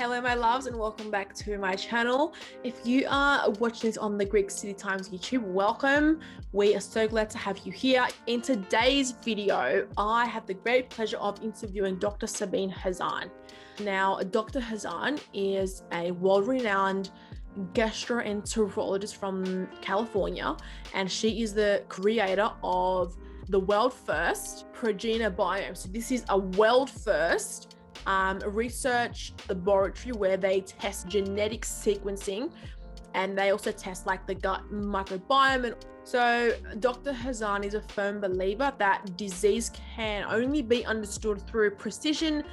Hello my loves and welcome back to my channel. If you are watching this on the Greek City Times YouTube, welcome. We are so glad to have you here. In today's video, I have the great pleasure of interviewing Dr. Sabine Hazan. Now, Dr. Hazan is a world-renowned gastroenterologist from California, and she is the creator of the world first ProgenaBiome. So this is a world first research laboratory where they test genetic sequencing, and they also test like the gut microbiome. And so Dr. Hazan is a firm believer that disease can only be understood through precision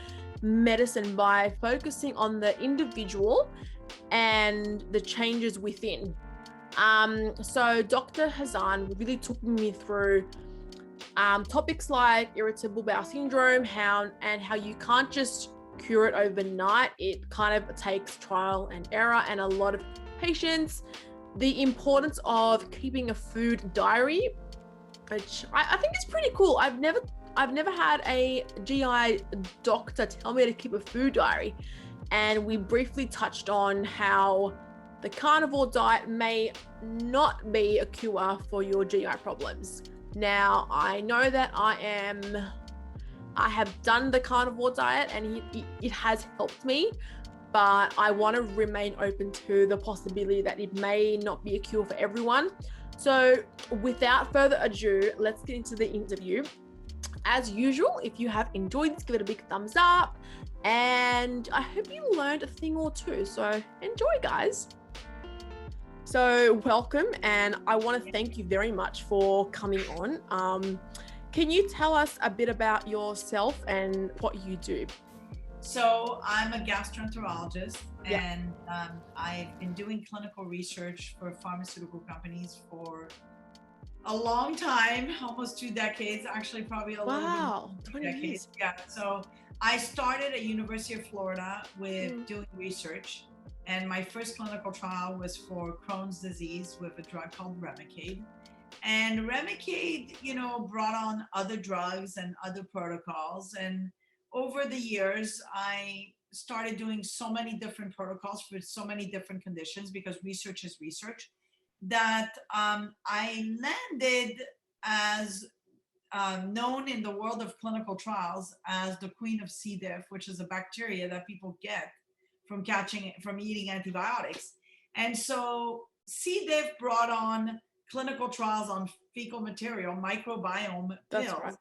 medicine by focusing on the individual and the changes within. So Dr. Hazan really took me through topics like irritable bowel syndrome, how you can't just cure it overnight. It kind of takes trial and error and a lot of patience. The importance of keeping a food diary, which I think is pretty cool. I've never had a GI doctor tell me to keep a food diary. And we briefly touched on how the carnivore diet may not be a cure for your GI problems. Now, I know that I have done the carnivore diet and it has helped me, but I want to remain open to the possibility that it may not be a cure for everyone. So without further ado, let's get into the interview. As usual, if you have enjoyed this, give it a big thumbs up, and I hope you learned a thing or two. So enjoy, guys. So welcome, and I want to thank you very much for coming on. Can you tell us a bit about yourself and what you do? So I'm a gastroenterologist, and I've been doing clinical research for pharmaceutical companies for a long time, almost 2 decades, actually probably a little bit 20 decades. years. Yeah, so I started at University of Florida with doing research. And my first clinical trial was for Crohn's disease with a drug called Remicade. And Remicade, brought on other drugs and other protocols. And over the years, I started doing so many different protocols for so many different conditions, because research is research, that I landed as known in the world of clinical trials as the queen of C. diff, which is a bacteria that people get from eating antibiotics. And so C. diff brought on clinical trials on fecal material, microbiome pills. That's right.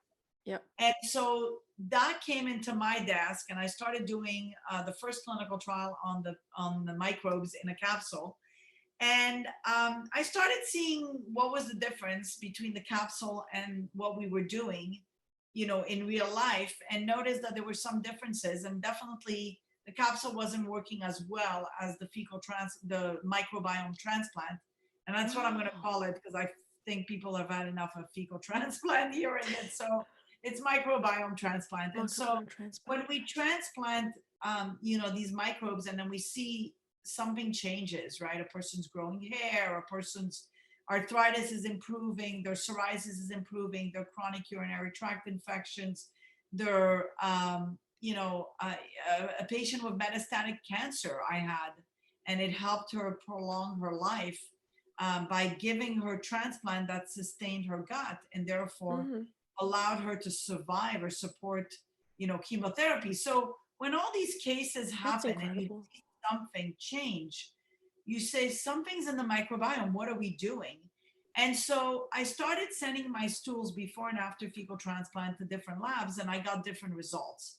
Yep. And so that came into my desk, and I started doing the first clinical trial on the microbes in a capsule. And I started seeing what was the difference between the capsule and what we were doing, in real life, and noticed that there were some differences, and definitely the capsule wasn't working as well as the the microbiome transplant. And that's what I'm going to call it, because I think people have had enough of fecal transplant hearing it. So it's microbiome transplant. And so when we transplant, these microbes, and then we see something changes, right? A person's growing hair, a person's arthritis is improving, their psoriasis is improving, their chronic urinary tract infections, their a patient with metastatic cancer I had, and it helped her prolong her life by giving her transplant that sustained her gut, and therefore allowed her to survive or support, chemotherapy. So when all these cases happen and you see something change, you say something's in the microbiome. What are we doing? And so I started sending my stools before and after fecal transplant to different labs, and I got different results.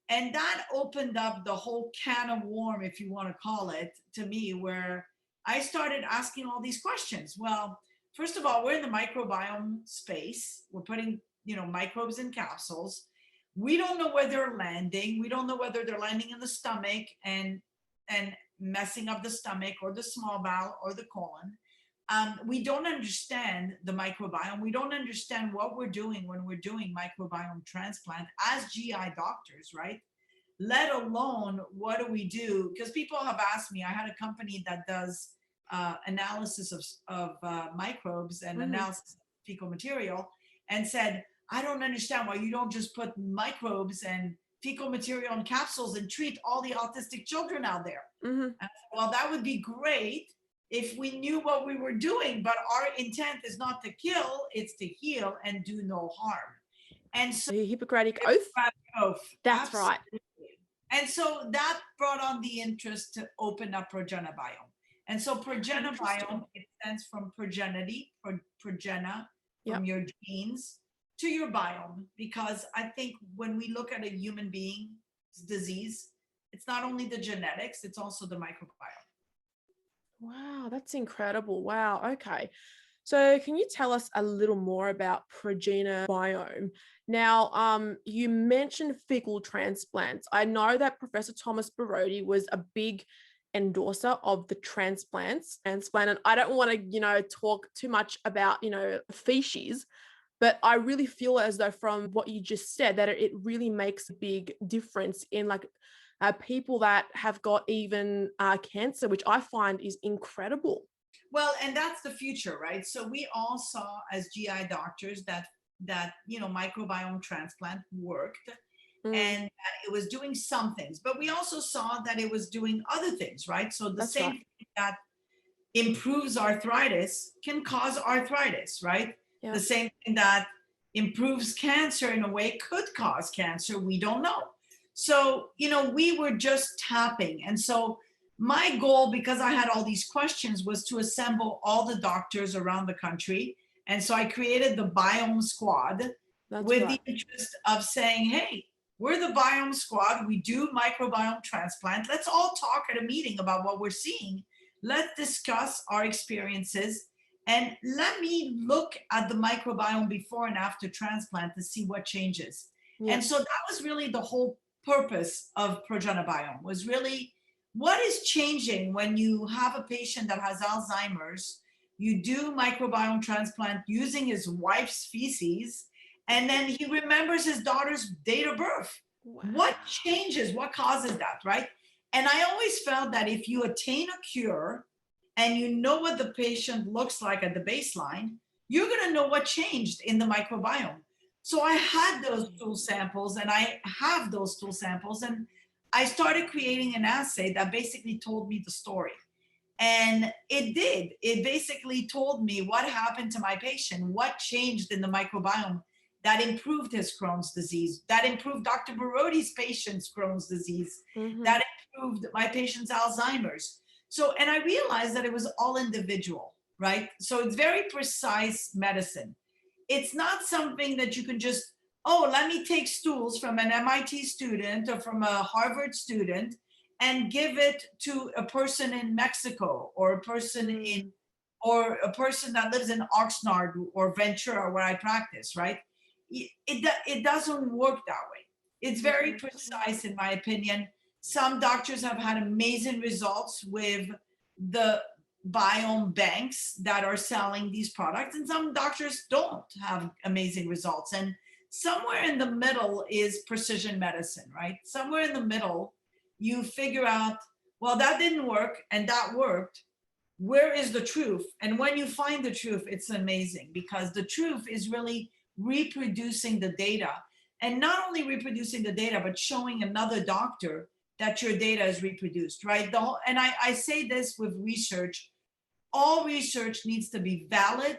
And that opened up the whole can of worm, if you want to call it, to me, where I started asking all these questions. Well, first of all, we're in the microbiome space. We're putting, microbes in capsules. We don't know where they're landing. We don't know whether they're landing in the stomach and messing up the stomach or the small bowel or the colon. We don't understand the microbiome. We don't understand what we're doing when we're doing microbiome transplant as GI doctors, right? Let alone what do we do? Because people have asked me, I had a company that does analysis of microbes and analysis of fecal material, and said, I don't understand why you don't just put microbes and fecal material in capsules and treat all the autistic children out there. Mm-hmm. And I said, well, that would be great if we knew what we were doing, but our intent is not to kill, it's to heal and do no harm. And so The Hippocratic Oath? That's absolutely. right. And so that brought on the interest to open up ProgenaBiome. And so ProgenaBiome, it stands from progenity, progena, from your genes to your biome, because I think when we look at a human being's disease, it's not only the genetics, it's also the microbiome. Wow, that's incredible. Wow. Okay. So can you tell us a little more about ProgenaBiome? Now, you mentioned fecal transplants. I know that Professor Thomas Borody was a big endorser of the transplants, and I don't want to, talk too much about, feces, but I really feel as though from what you just said that it really makes a big difference in people that have got even cancer, which I find is incredible. Well, and that's the future, right? So we all saw as GI doctors that microbiome transplant worked and that it was doing some things, but we also saw that it was doing other things, right? So the same thing that improves arthritis can cause arthritis, right? Yeah. The same thing that improves cancer in a way could cause cancer. We don't know. So, we were just tapping. And so my goal, because I had all these questions, was to assemble all the doctors around the country. And so I created the Biome Squad the interest of saying, hey, we're the Biome Squad. We do microbiome transplant. Let's all talk at a meeting about what we're seeing. Let's discuss our experiences. And let me look at the microbiome before and after transplant to see what changes. Yeah. And so that was really the whole purpose of ProgenaBiome, was really what is changing when you have a patient that has Alzheimer's, you do microbiome transplant using his wife's feces, and then he remembers his daughter's date of birth. Wow. What changes? What causes that, right? And I always felt that if you attain a cure and you know what the patient looks like at the baseline, you're going to know what changed in the microbiome. So I had those stool samples, and I have those stool samples, and I started creating an assay that basically told me the story. And it did. It basically told me what happened to my patient, what changed in the microbiome that improved his Crohn's disease, that improved Dr. Borody's patient's Crohn's disease, that improved my patient's Alzheimer's. So, and I realized that it was all individual, right? So it's very precise medicine. It's not something that you can just, let me take stools from an MIT student or from a Harvard student and give it to a person in Mexico or a person that lives in Oxnard or Ventura where I practice, right? It doesn't work that way. It's very precise, in my opinion. Some doctors have had amazing results with the biome banks that are selling these products, and some doctors don't have amazing results. And somewhere in the middle is precision medicine, right? Somewhere in the middle, you figure out, well, that didn't work and that worked. Where is the truth? And when you find the truth, it's amazing, because the truth is really reproducing the data, and not only reproducing the data, but showing another doctor that your data is reproduced, right? And I say this with research, all research needs to be valid,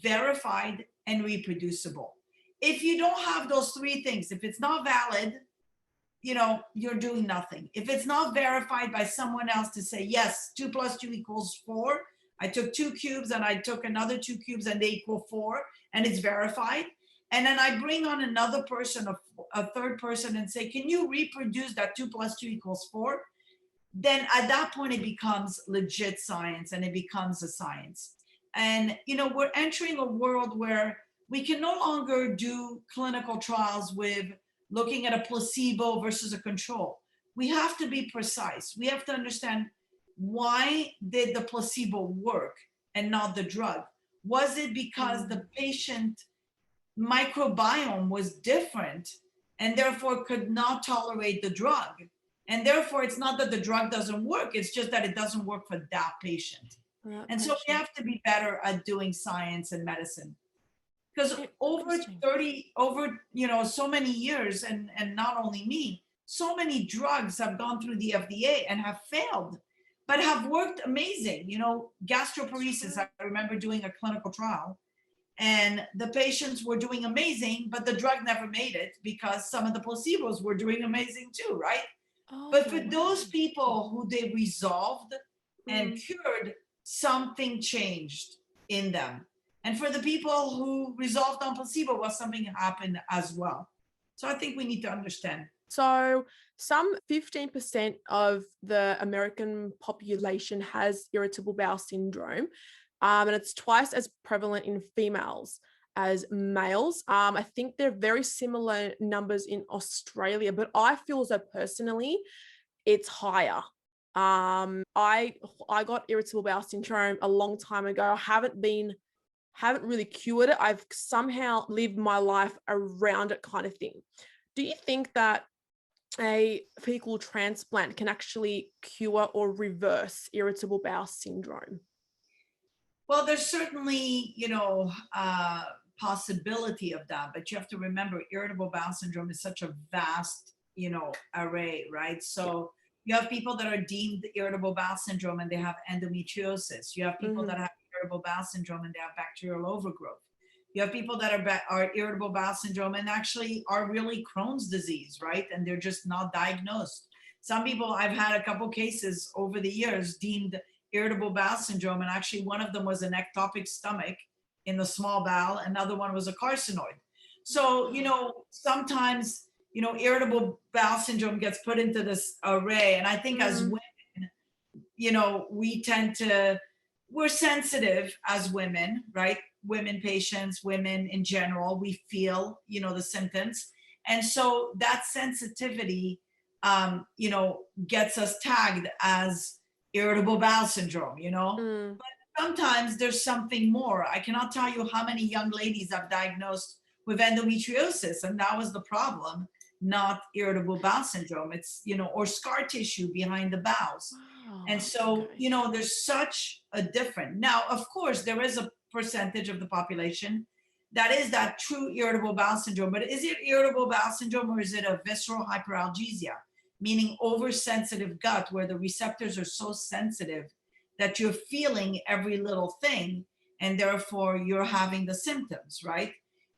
verified, and reproducible. If you don't have those three things, if it's not valid, you're doing nothing. If it's not verified by someone else to say, yes, 2 + 2 = 4, I took 2 cubes and I took another 2 cubes and they equal 4, and it's verified. And then I bring on another person, a third person, and say, can you reproduce that 2 + 2 = 4? Then at that point, it becomes legit science, and it becomes a science. And, we're entering a world where we can no longer do clinical trials with looking at a placebo versus a control. We have to be precise. We have to understand, why did the placebo work and not the drug? Was it because the patient microbiome was different and therefore could not tolerate the drug? And therefore, it's not that the drug doesn't work, it's just that it doesn't work for that patient. And so we have to be better at doing science and medicine. because over 30, so many years, and not only me, so many drugs have gone through the FDA and have failed, but have worked amazing. Gastroparesis, I remember doing a clinical trial, and the patients were doing amazing, but the drug never made it because some of the placebos were doing amazing too, right? But for those people who they resolved and cured, something changed in them. And for the people who resolved on placebo, well, something happened as well. So I think we need to understand. So some 15% of the American population has irritable bowel syndrome, and it's twice as prevalent in females as males. I think they're very similar numbers in Australia, but I feel as though personally it's higher. I got irritable bowel syndrome a long time ago. I haven't really cured it. I've somehow lived my life around it, kind of thing. Do you think that a fecal transplant can actually cure or reverse irritable bowel syndrome? Well, there's certainly, possibility of that, but you have to remember irritable bowel syndrome is such a vast, array, right? So you have people that are deemed irritable bowel syndrome and they have endometriosis. You have people that have irritable bowel syndrome and they have bacterial overgrowth. You have people that are irritable bowel syndrome and actually are really Crohn's disease, right? And they're just not diagnosed. Some people, I've had a couple cases over the years deemed irritable bowel syndrome, and actually one of them was an ectopic stomach in the small bowel, another one was a carcinoid. So, sometimes, irritable bowel syndrome gets put into this array. And I think as women, we're sensitive as women, right? Women patients, women in general, we feel, the symptoms. And so that sensitivity, gets us tagged as irritable bowel syndrome, But sometimes there's something more. I cannot tell you how many young ladies I've diagnosed with endometriosis, and that was the problem, not irritable bowel syndrome. It's, or scar tissue behind the bowels. And so, there's such a difference. Now, of course, there is a percentage of the population that is that true irritable bowel syndrome, but is it irritable bowel syndrome or is it a visceral hyperalgesia, meaning oversensitive gut where the receptors are so sensitive that you're feeling every little thing and therefore you're having the symptoms, right?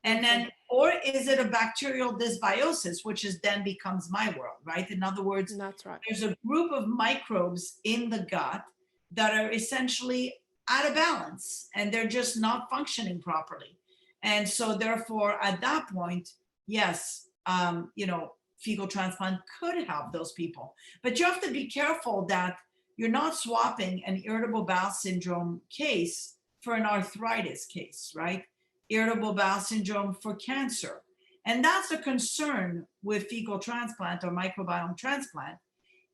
And then, or is it a bacterial dysbiosis, which is then becomes my world, right? In other words, that's right. There's a group of microbes in the gut that are essentially out of balance and they're just not functioning properly. And so therefore at that point, yes, fecal transplant could help those people. But you have to be careful that you're not swapping an irritable bowel syndrome case for an arthritis case, right? Irritable bowel syndrome for cancer. And that's a concern with fecal transplant or microbiome transplant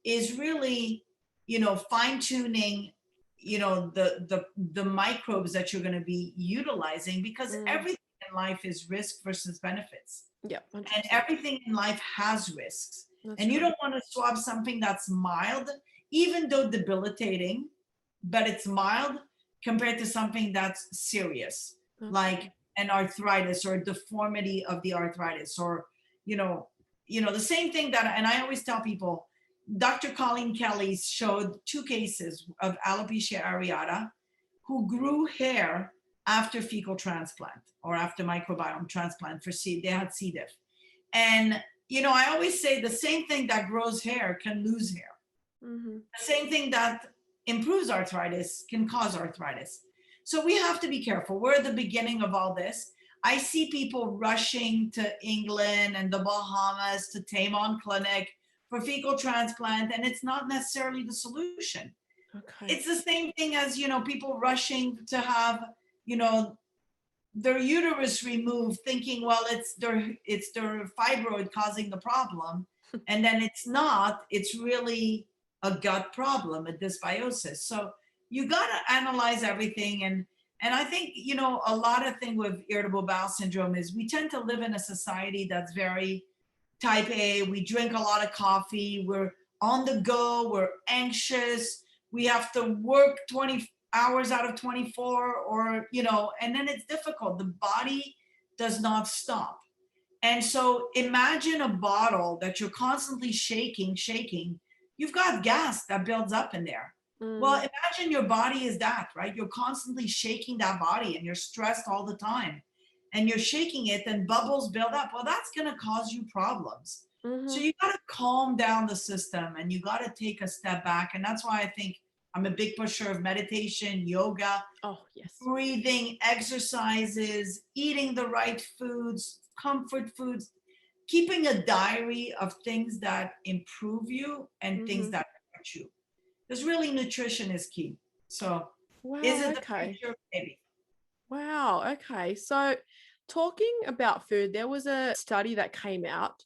is really, fine-tuning, the microbes that you're going to be utilizing, because everything in life is risk versus benefits. Yeah. And everything in life has risks. And you don't want to swap something that's mild, even though debilitating, but it's mild compared to something that's serious, like an arthritis or a deformity of the arthritis, or, the same thing that, and I always tell people, Dr. Colleen Kelly showed 2 cases of alopecia areata who grew hair after fecal transplant or after microbiome transplant they had C. diff. And, I always say the same thing that grows hair can lose hair. The same thing that improves arthritis can cause arthritis. So we have to be careful. We're at the beginning of all this. I see people rushing to England and the Bahamas to Tamon Clinic for fecal transplant, and it's not necessarily the solution. It's the same thing as, people rushing to have, their uterus removed, thinking, well, it's their fibroid causing the problem. And then it's not, it's really a gut problem, a dysbiosis. So you got to analyze everything. And I think, a lot of thing with irritable bowel syndrome is we tend to live in a society that's very type A. We drink a lot of coffee. We're on the go. We're anxious. We have to work 20 hours out of 24 or, and then it's difficult. The body does not stop. And so imagine a bottle that you're constantly shaking. You've got gas that builds up in there. Well, imagine your body is that, right? You're constantly shaking that body and you're stressed all the time and you're shaking it and bubbles build up. Well, that's going to cause you problems. So you got to calm down the system and you got to take a step back. And that's why I think I'm a big pusher of meditation, yoga, breathing, exercises, eating the right foods, comfort foods, keeping a diary of things that improve you and things that hurt you. Because really nutrition is key. So is it the future? Maybe. Wow. Okay. So talking about food, there was a study that came out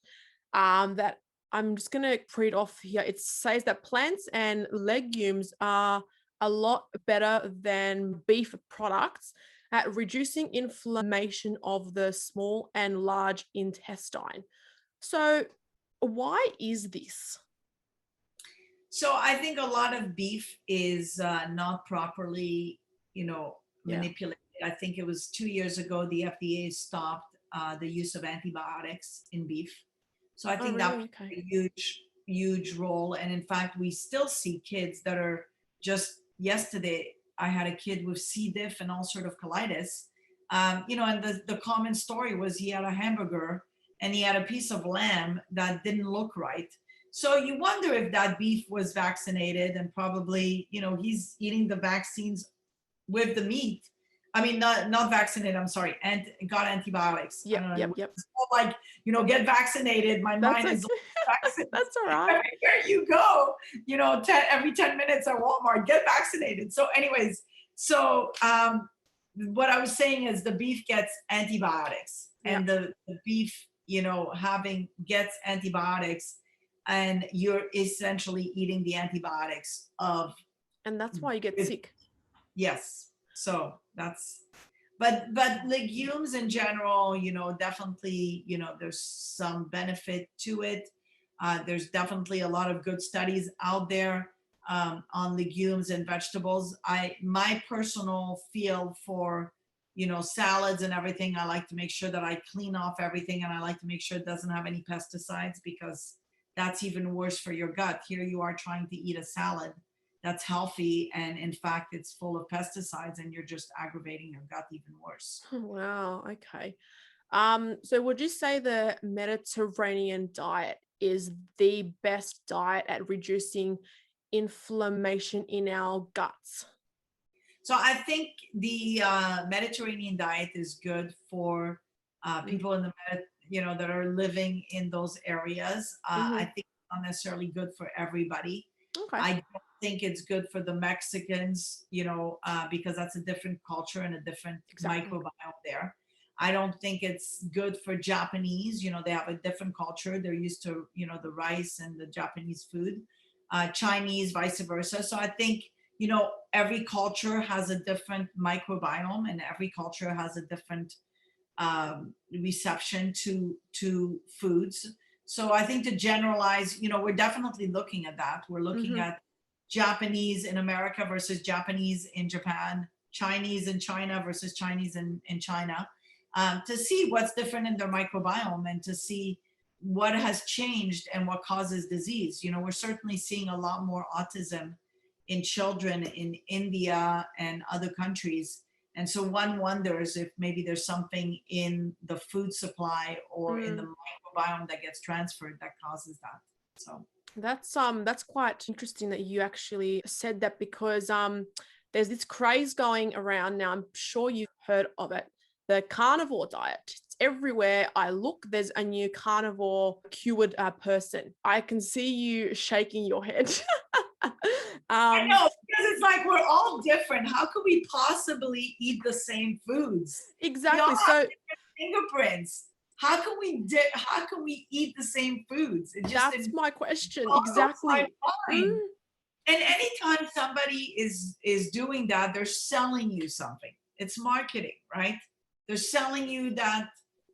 that I'm just going to read off here. It says that plants and legumes are a lot better than beef products at reducing inflammation of the small and large intestine. So why is this? So I think a lot of beef is not properly, manipulated. I think it was 2 years ago, the FDA stopped the use of antibiotics in beef. So I think that played a huge role. And in fact, we still see kids that are just yesterday, I had a kid with C. diff and ulcerative colitis. And the common story was he had a hamburger and he had a piece of lamb that didn't look right. So you wonder if that beef was vaccinated and probably, he's eating the vaccines with the meat. I mean, not vaccinated, I'm sorry, and got antibiotics. Yep. It's all like, get vaccinated. My mind is like, vaccinated. That's all right. Everywhere you go, every 10 minutes at Walmart, get vaccinated. So anyways, what I was saying is the beef gets antibiotics and the beef, gets antibiotics and you're essentially eating the antibiotics of. And that's why you get sick. Yes. So but legumes in general, definitely, there's some benefit to it. There's definitely a lot of good studies out there on legumes and vegetables. My personal feel for, salads and everything, I like to make sure that I clean off everything and I like to make sure it doesn't have any pesticides because that's even worse for your gut. Here you are trying to eat a salad that's healthy and in fact it's full of pesticides and you're just aggravating your gut even worse. Wow. Okay. So would you say the Mediterranean diet is the best diet at reducing inflammation in our guts? So I think the Mediterranean diet is good for people in the that are living in those areas. I think it's not necessarily good for everybody. Okay. I don't think it's good for the Mexicans, because that's a different culture and a different microbiome there. I don't think it's good for Japanese. They have a different culture. They're used to, the rice and the Japanese food. Chinese, vice versa. So I think, every culture has a different microbiome and every culture has a different reception to foods. So I think to generalize, we're definitely looking at that. We're looking at Japanese in America versus Japanese in Japan, Chinese in China versus Chinese in China, to see what's different in their microbiome and to see what has changed and what causes disease. We're certainly seeing a lot more autism in children in India and other countries. And so one wonders if maybe there's something in the food supply or in the microbiome that gets transferred that causes that. So that's quite interesting that you actually said that because there's this craze going around now. I'm sure you've heard of it. The carnivore diet. It's everywhere I look. There's a new carnivore cured person. I can see you shaking your head. I know, because it's like we're all different. How could we possibly eat the same foods? Exactly. We all So have different fingerprints. How can we eat the same foods? That's my question. Exactly. And anytime somebody is doing that, they're selling you something. It's marketing, right? They're selling you that,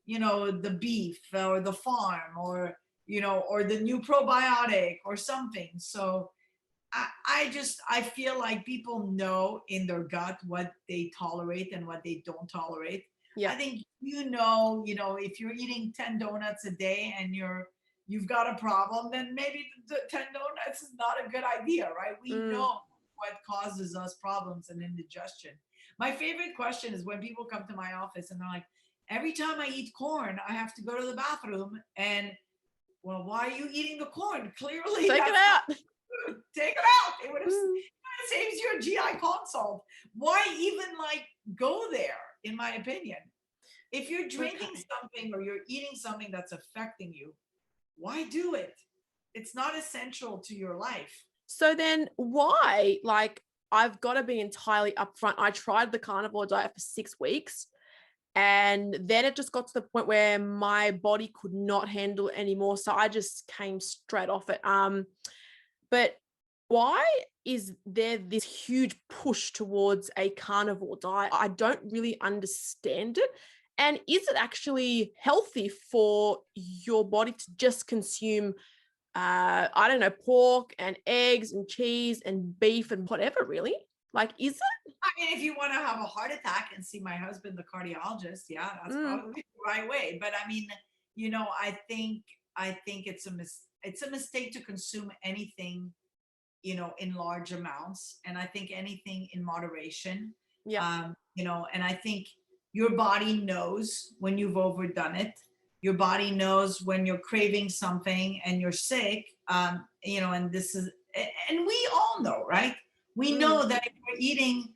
the beef or the farm or, or the new probiotic or something. So I feel like people know in their gut what they tolerate and what they don't tolerate. Yeah. I think, if you're eating 10 donuts a day and you've got a problem, then maybe the 10 donuts is not a good idea, right? We know what causes us problems and indigestion. My favorite question is when people come to my office and they're like, every time I eat corn, I have to go to the bathroom. And, well, why are you eating the corn? Clearly, take it out. Take it out. It would have saves you a GI consult. Why even go there, in my opinion? If you're drinking something or you're eating something that's affecting you, why do it? It's not essential to your life. So then why, I've got to be entirely upfront. I tried the carnivore diet for 6 weeks, and then it just got to the point where my body could not handle it anymore. So I just came straight off it. But why is there this huge push towards a carnivore diet? I don't really understand it. And is it actually healthy for your body to just consume, I don't know, pork and eggs and cheese and beef and whatever, really? Is it? I mean, if you want to have a heart attack and see my husband, the cardiologist, yeah, that's probably the right way. But I mean, I think it's a mistake to consume anything, in large amounts. And I think anything in moderation. Yeah. And I think your body knows when you've overdone it. Your body knows when you're craving something and you're sick. And we all know, right? We know that if we're eating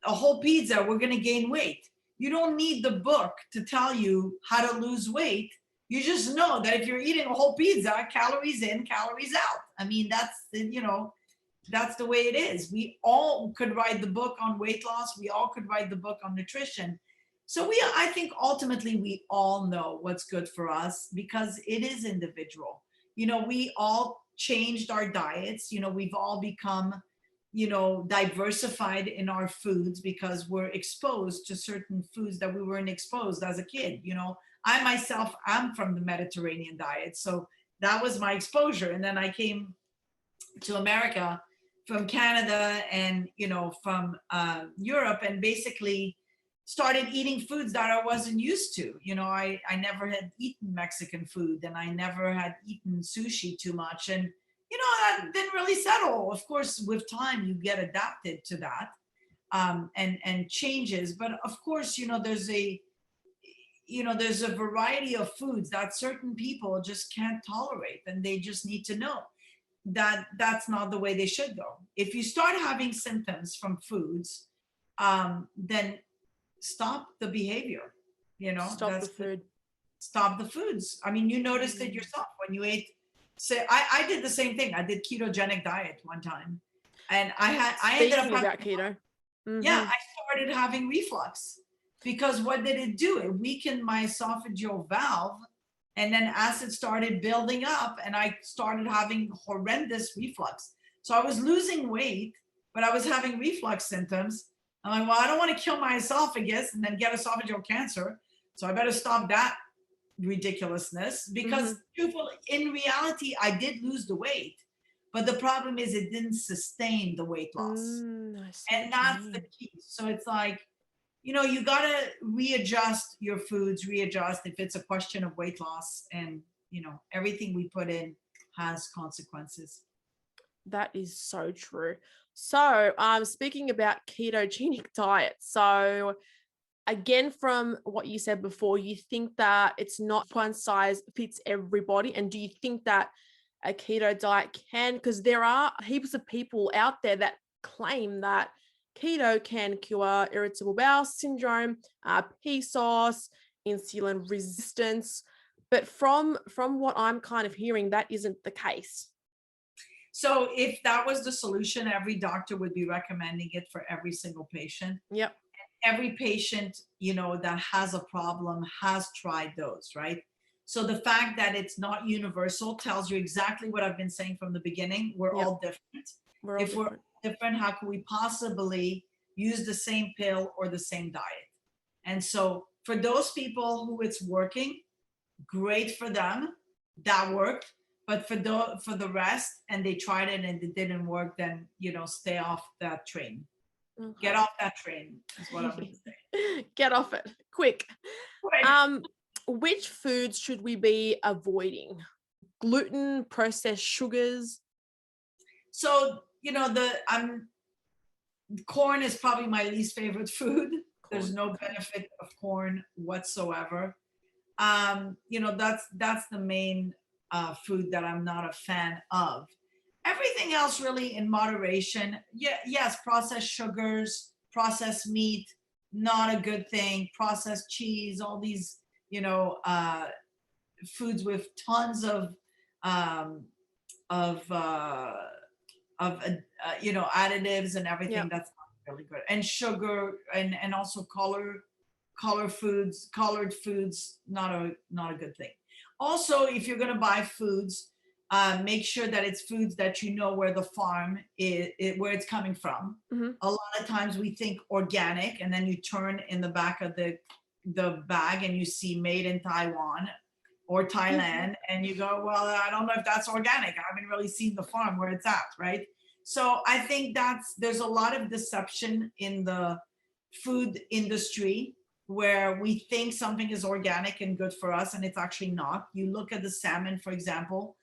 a whole pizza, we're going to gain weight. You don't need the book to tell you how to lose weight. You just know that if you're eating a whole pizza, calories in, calories out. I mean, that's the way it is. We all could write the book on weight loss. We all could write the book on nutrition. So I think ultimately we all know what's good for us because it is individual. We all changed our diets. We've all become, diversified in our foods because we're exposed to certain foods that we weren't exposed as a kid. I myself am from the Mediterranean diet. So that was my exposure. And then I came to America from Canada and, from Europe, and basically started eating foods that I wasn't used to. I never had eaten Mexican food, and I never had eaten sushi too much. And, that didn't really settle. Of course, with time, you get adapted to that and changes. But of course, there's a variety of foods that certain people just can't tolerate, and they just need to know that that's not the way they should go. If you start having symptoms from foods, then stop the behavior. Stop the food. Stop the foods. I mean, you noticed it yourself when you ate. Say, I did the same thing. I did ketogenic diet one time, and I ended up about keto. Yeah, I started having reflux because what did it do? It weakened my esophageal valve. And then acid started building up and I started having horrendous reflux. So I was losing weight, but I was having reflux symptoms. I'm like, well, I don't want to kill my esophagus and then get esophageal cancer. So I better stop that ridiculousness because in reality, I did lose the weight. But the problem is it didn't sustain the weight loss. And that's the key. So it's like, you got to readjust your foods, readjust if it's a question of weight loss. And, everything we put in has consequences. That is so true. So speaking about ketogenic diet. So again, from what you said before, you think that it's not one size fits everybody. And do you think that a keto diet can, because there are heaps of people out there that claim that keto can cure irritable bowel syndrome, PCOS, insulin resistance. But from what I'm kind of hearing, that isn't the case. So if that was the solution, every doctor would be recommending it for every single patient. Yep. Every patient, that has a problem has tried those, right? So the fact that it's not universal tells you exactly what I've been saying from the beginning. We're all different. We're different, how can we possibly use the same pill or the same diet? And so for those people who it's working, great for them, that worked. But for the rest, and they tried it and it didn't work, then stay off that train. Get off that train is what I'm going to say. Get off it quick. Right. Which foods should we be avoiding? Gluten, processed sugars? So, corn is probably my least favorite food. There's no benefit of corn whatsoever. That's the main food that I'm not a fan of. Everything else really in moderation. Yeah, yes, processed sugars, processed meat, not a good thing. Processed cheese, all these, foods with tons of of uh, additives and everything. Yep. That's not really good. And sugar and also colored foods, not a good thing. Also, if you're going to buy foods, make sure that it's foods that you know where the farm is, where it's coming from. Mm-hmm. A lot of times we think organic, and then you turn in the back of the bag and you see made in Taiwan or Thailand, and you go, well, I don't know if that's organic. I haven't really seen the farm where it's at, right? So I think there's a lot of deception in the food industry where we think something is organic and good for us, and it's actually not. You look at the salmon, for example,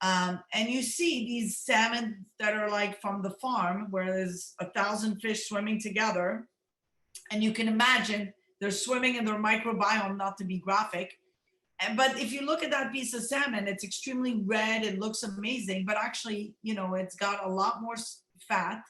and you see these salmon that are like from the farm where there's 1,000 fish swimming together, and you can imagine they're swimming in their microbiome, not to be graphic. But if you look at that piece of salmon, it's extremely red, it looks amazing, but actually, it's got a lot more fat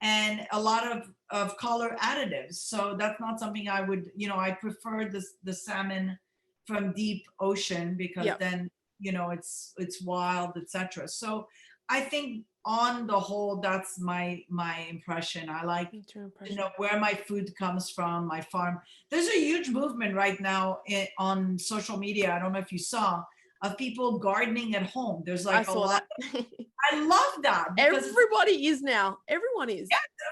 and a lot of color additives. So that's not something I would, I prefer the salmon from deep ocean because then, it's wild, etc. So I think on the whole, that's my impression. I like to know where my food comes from, my farm. There's a huge movement right now on social media. I don't know if you saw, of people gardening at home. There's like a lot. I love that. Everybody is now. Everyone is. Yeah, it's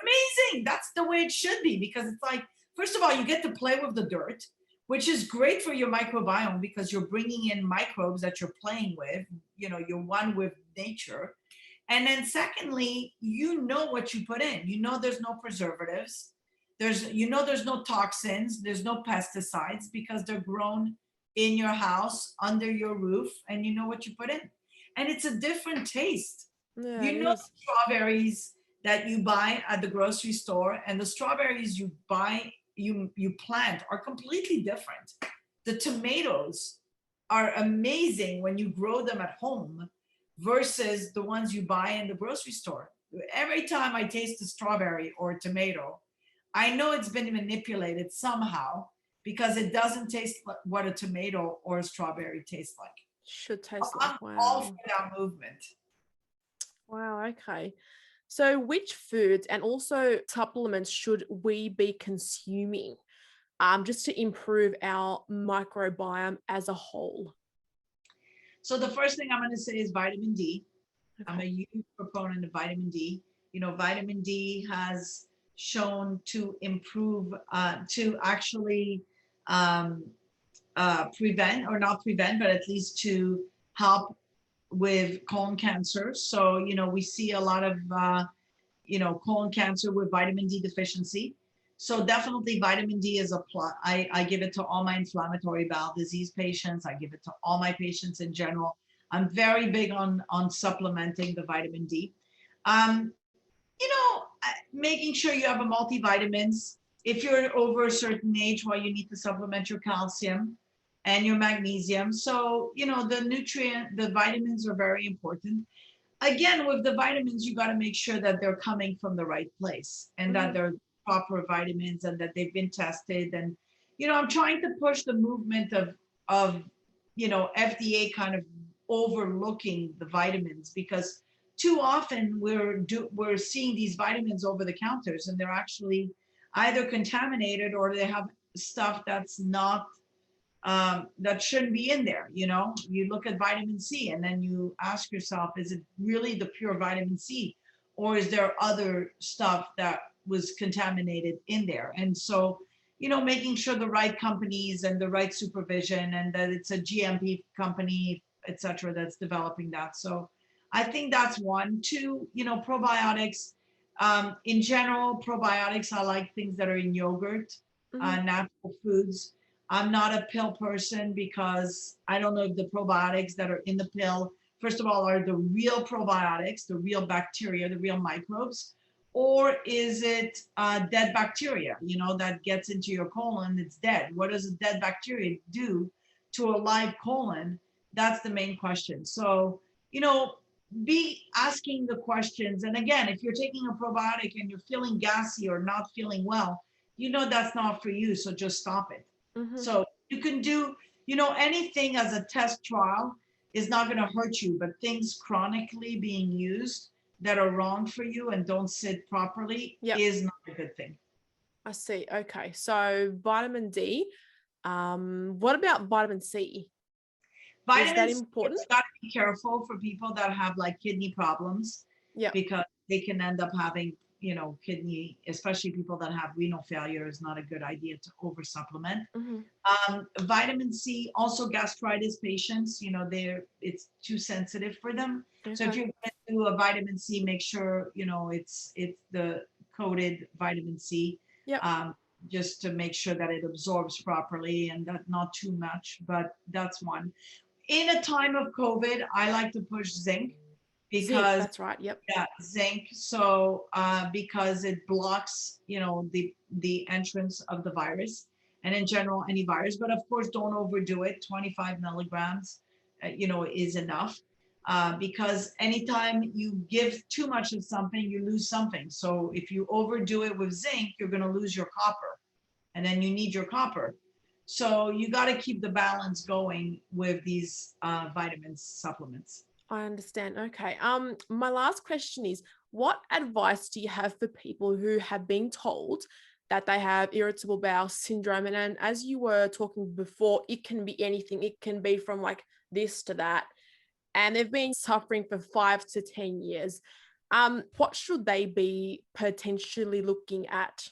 amazing. That's the way it should be, because it's like, first of all, you get to play with the dirt, which is great for your microbiome because you're bringing in microbes that you're playing with. You're one with nature. And then secondly, what you put in. There's no preservatives. There's no toxins. There's no pesticides because they're grown in your house, under your roof, and you know what you put in. And it's a different taste. Yeah, strawberries that you buy at the grocery store and the strawberries you buy, you plant are completely different. The tomatoes are amazing when you grow them at home versus the ones you buy in the grocery store. Every time I taste a strawberry or a tomato, I know it's been manipulated somehow because it doesn't taste like what a tomato or a strawberry tastes like. Should taste like. Wow. All for that movement. Wow, okay. So which foods and also supplements should we be consuming just to improve our microbiome as a whole? So the first thing I'm going to say is vitamin D. Okay. I'm a huge proponent of vitamin D. Vitamin D has shown to improve, to actually prevent, or not prevent, but at least to help with colon cancer. So, we see a lot of, colon cancer with vitamin D deficiency. So definitely vitamin D is a plus. I give it to all my inflammatory bowel disease patients. I give it to all my patients in general. I'm very big on supplementing the vitamin D. Making sure you have a multivitamins. If you're over a certain age, you need to supplement your calcium and your magnesium. So, the vitamins are very important. Again, with the vitamins, you got to make sure that they're coming from the right place and that they're proper vitamins and that they've been tested. And, I'm trying to push the movement of FDA kind of overlooking the vitamins, because too often we're seeing these vitamins over the counters and they're actually either contaminated or they have stuff that's not, that shouldn't be in there. You look at vitamin C and then you ask yourself, is it really the pure vitamin C, or is there other stuff that was contaminated in there? And so, making sure the right companies and the right supervision and that it's a GMP company, et cetera, that's developing that. So I think that's one. Two, probiotics. In general, probiotics, I like things that are in yogurt, natural foods. I'm not a pill person because I don't know if the probiotics that are in the pill, first of all, are the real probiotics, the real bacteria, the real microbes, or is it dead bacteria, that gets into your colon, it's dead. What does a dead bacteria do to a live colon? That's the main question. So, be asking the questions. And again, if you're taking a probiotic and you're feeling gassy or not feeling well, that's not for you. So just stop it. So you can do, anything as a test trial is not going to hurt you, but things chronically being used that are wrong for you and don't sit properly is not a good thing. I see. Okay. So vitamin D. What about vitamin C? Vitamin is that important? C, got to be careful for people that have like kidney problems, because they can end up having, kidney, especially people that have renal failure, is not a good idea to over supplement. Vitamin C, also gastritis patients, it's too sensitive for them. So if you're going to do a vitamin C, make sure, it's the coated vitamin C. Just to make sure that it absorbs properly and that not too much, but that's one. In a time of COVID, I like to push zinc because that's right. Zinc. So because it blocks, the entrance of the virus, and in general any virus. But of course, don't overdo it. 25 milligrams, is enough. Because anytime you give too much of something, you lose something. So if you overdo it with zinc, you're going to lose your copper, and then you need your copper. So you got to keep the balance going with these vitamins, supplements. I understand. Okay. My last question is, what advice do you have for people who have been told that they have irritable bowel syndrome? And as you were talking before, it can be anything. It can be from like this to that. And they've been suffering for 5 to 10 years. What should they be potentially looking at?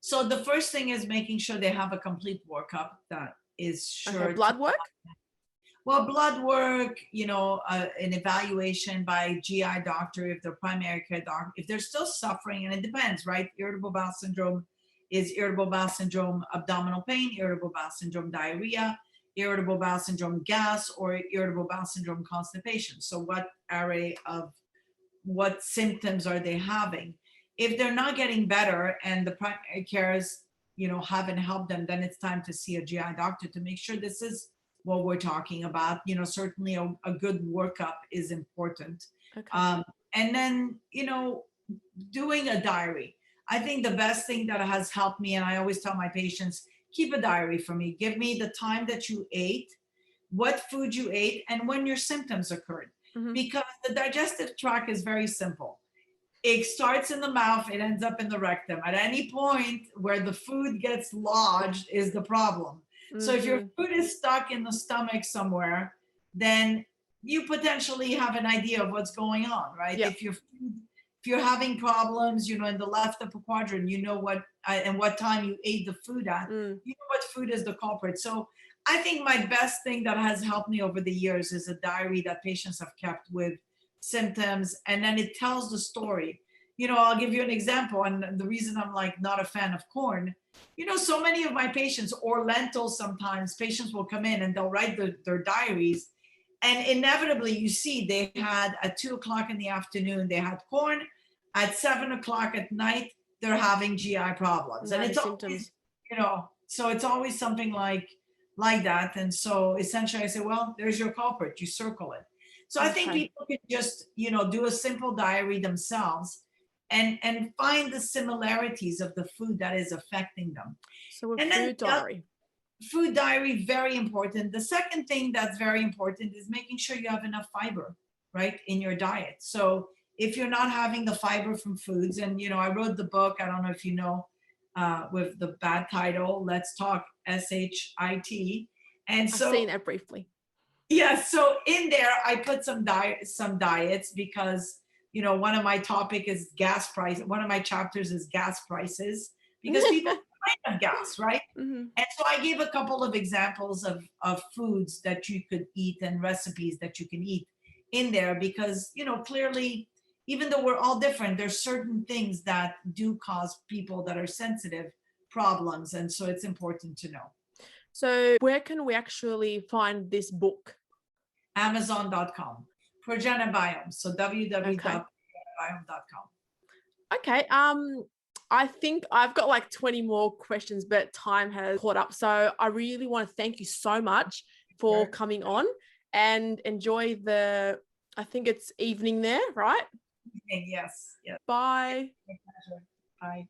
So the first thing is making sure they have a complete workup that is sure. Blood work? Well, blood work, an evaluation by GI doctor, if they're primary care doctor, if they're still suffering, and it depends, right? Irritable bowel syndrome is irritable bowel syndrome, abdominal pain, irritable bowel syndrome, diarrhea, irritable bowel syndrome, gas, or irritable bowel syndrome, constipation. So what symptoms are they having? If they're not getting better and the primary cares, haven't helped them, then it's time to see a GI doctor to make sure this is what we're talking about. Certainly a good workup is important. Okay. And then, doing a diary. I think the best thing that has helped me, and I always tell my patients, keep a diary for me. Give me the time that you ate, what food you ate, and when your symptoms occurred. Because the digestive tract is very simple. It starts in the mouth, it ends up in the rectum. At any point where the food gets lodged is the problem. So if your food is stuck in the stomach somewhere, then you potentially have an idea of what's going on, right? If you're having problems, in the left upper quadrant, what and what time you ate the food at, what food is the culprit. So I think my best thing that has helped me over the years is a diary that patients have kept with symptoms, and then it tells the story. I'll give you an example, and the reason I'm like not a fan of corn, so many of my patients, or lentils, sometimes patients will come in and they'll write their diaries, and inevitably you see they had at 2:00 in the afternoon they had corn, at 7:00 at night they're having GI problems, and it's symptoms. Always, so it's always something like that. And so essentially I say, well, there's your culprit, you circle it. So I think people can just do a simple diary themselves and find the similarities of the food that is affecting them. So a food diary. Food diary, very important. The second thing that's very important is making sure you have enough fiber, right, in your diet. So if you're not having the fiber from foods, and I wrote the book, I don't know if you know, with the bad title, Let's Talk SHIT. And so I've seen that briefly. Yeah, so in there I put some diets because one of my topic is gas price. One of my chapters is gas prices, because people have gas, right? And so I gave a couple of examples of foods that you could eat and recipes that you can eat in there, because clearly even though we're all different, there's certain things that do cause people that are sensitive problems. And so it's important to know. So where can we actually find this book? Amazon.com. ProgenaBiome. So www.prognabiome.com. Okay. I think I've got like 20 more questions, but time has caught up. So I really want to thank you so much for coming on, and enjoy the, I think it's evening there, right? Yes. Yes. Bye. My pleasure. Bye.